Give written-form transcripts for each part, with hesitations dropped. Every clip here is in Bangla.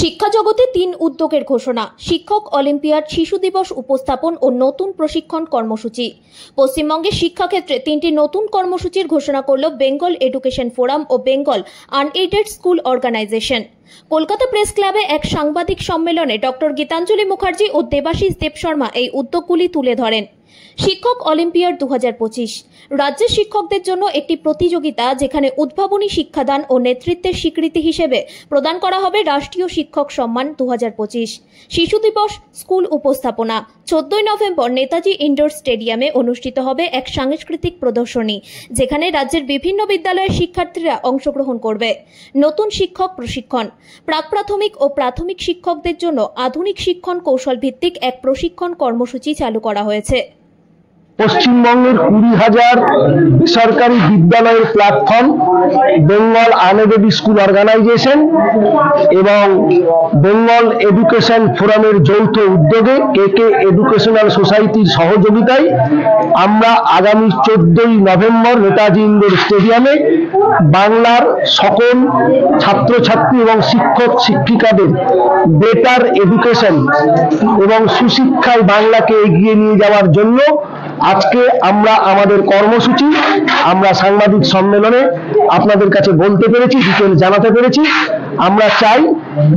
শিক্ষা জগতে ৩ উদ্যোগের ঘোষণা। শিক্ষক অলিম্পিয়াড, শিশু দিবস উপস্থাপন ও নতুন প্রশিক্ষণ কর্মসূচি। পশ্চিমবঙ্গে শিক্ষাক্ষেত্রে ৩টি নতুন কর্মসূচির ঘোষণা করল বেঙ্গল এডুকেশন ফোরাম ও Bengal unaided school organisation. Kolkata press ক্লাবে এক সাংবাদিক সম্মেলনে ডক্টর গীতাঞ্জলি মুখার্জি ও দেবাশিস দেবশর্মা এই উদ্যোগগুলি তুলে ধরেন। শিক্ষক অলিম্পিয়াড 2025 রাজ্যের শিক্ষকদের জন্য একটি প্রতিযোগিতা, যেখানে উদ্ভাবনী শিক্ষাদান ও নেতৃত্বের স্বীকৃতি হিসেবে প্রদান করা হবে রাষ্ট্রীয় শিক্ষক সম্মান 2025। শিশু দিবস স্কুল উপস্থাপনা। 14 নভেম্বর নেতাজি ইনডোর স্টেডিয়ামে অনুষ্ঠিত হবে এক সাংস্কৃতিক প্রদর্শনী, যেখানে রাজ্যের বিভিন্ন বিদ্যালয়ের শিক্ষার্থীরা অংশগ্রহণ করবে। নতুন শিক্ষক প্রশিক্ষণ। প্রাক প্রাথমিক ও প্রাথমিক শিক্ষকদের জন্য আধুনিক শিক্ষণ কৌশল ভিত্তিক এক প্রশিক্ষণ কর্মসূচি চালু করা হয়েছে। পশ্চিমবঙ্গের 20,000 বেসরকারি বিদ্যালয়ের platform Bengal unaided school organisation এবং বেঙ্গল এডুকেশন ফোরামের যৌথ উদ্যোগে কেকে এডুকেশনাল সোসাইটির সহযোগিতায় আমরা আগামী 14 নভেম্বর নেতাজি ইনডোর স্টেডিয়ামে বাংলার সকল ছাত্রছাত্রী এবং শিক্ষক শিক্ষিকাদের বেটার এডুকেশন এবং সুশিক্ষায় বাংলাকে এগিয়ে নিয়ে যাওয়ার জন্য আজকে আমরা আমাদের কর্মসূচি আমরা সাংবাদিক সম্মেলনে আপনাদের কাছে বলতে পেরেছি, ডিটেল জানাতে পেরেছি। আমরা চাই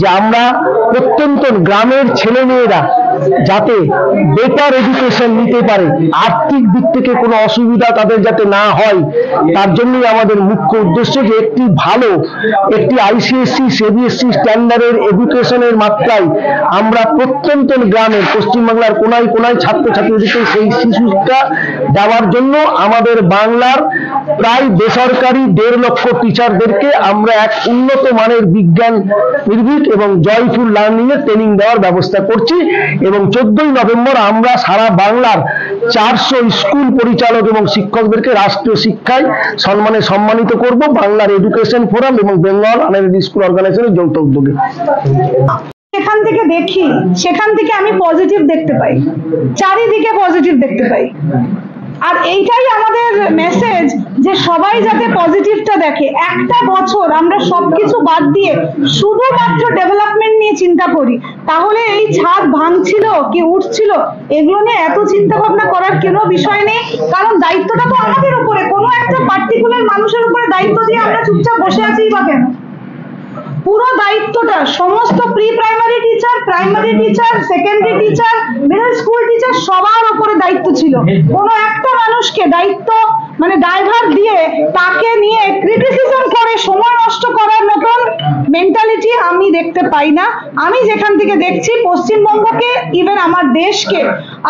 যে আমরা প্রত্যন্ত গ্রামের ছেলেমেয়েরা যাতে বেটার এডুকেশন নিতে পারে, আর্থিক দিক থেকে কোনো অসুবিধা তাদের যাতে না হয়, তার জন্যই আমাদের মুখ্য উদ্দেশ্য যে একটি আইসিএসসি সিবিএসসি স্ট্যান্ডার্ডের এডুকেশনের মাত্রায় আমরা প্রত্যন্ত গ্রামের পশ্চিমবাংলার কোনায় কোনায় ছাত্রছাত্রীদেরকে সেই শিশুটা দেওয়ার জন্য আমাদের বাংলার প্রায় বেসরকারি 1.5 লক্ষ টিচারদেরকে আমরা এক উন্নত মানের বিজ্ঞান নির্ভীক এবং জয়ফুল লার্নিং এর ট্রেনিং দেওয়ার ব্যবস্থা করছি। এবং 14 নভেম্বর আমরা সারা বাংলার 400 স্কুল পরিচালক এবং শিক্ষকদেরকে রাষ্ট্রীয় শিক্ষায় সম্মানিত করব বাংলার এডুকেশন ফোরাম এবং বেঙ্গল আনএডেড স্কুল অর্গানাইজেশনের যৌথ উদ্যোগে। সেখান থেকে দেখি, সেখান থেকে আমি পজিটিভ দেখতে পাই, চারিদিকে পজিটিভ দেখতে পাই। আর এইটাই আমাদের মেসেজ যে সবাই যাতে পজিটিভটা দেখে। একটা বছর আমরা সবকিছু বাদ দিয়ে শুধুমাত্র ডেভেলপমেন্ট নিয়ে চিন্তা করি, তাহলে এই ছাদ ভাঙছিল কি উঠছিল এগুলো নিয়ে এত চিন্তা ভাবনা করার কোনো বিষয় নেই। কারণ দায়িত্বটা তো আমাদের উপরে, কোনো একটা পার্টিকুলার মানুষের উপরে দায়িত্ব দিয়ে আমরা চুপচাপ বসে আছি বা কেন? পুরো দায়িত্বটা সমস্ত pre primary teacher, primary teacher, secondary teacher, middle school teacher সবার উপরে দায়িত্ব ছিল। কোনো একটা মানুষকে দায়িত্ব ড্রাইভার দিয়ে তাকে নিয়ে ক্রিটিসিজম করে সময় নষ্ট করার মতন মেন্টালিটি আমি দেখতে পাই না। আমি যেখান থেকে দেখছি পশ্চিমবঙ্গকে, ইভেন আমার দেশকে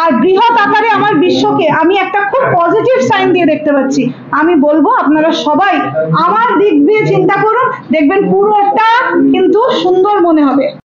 আর বৃহৎ আকারে আমার বিশ্বকে আমি একটা খুব পজিটিভ সাইন দিয়ে দেখতে পাচ্ছি। আমি বলবো আপনারা সবাই আমার দিক দিয়ে চিন্তা করুন, দেখবেন পুরোটা কিন্তু সুন্দর মনে হবে।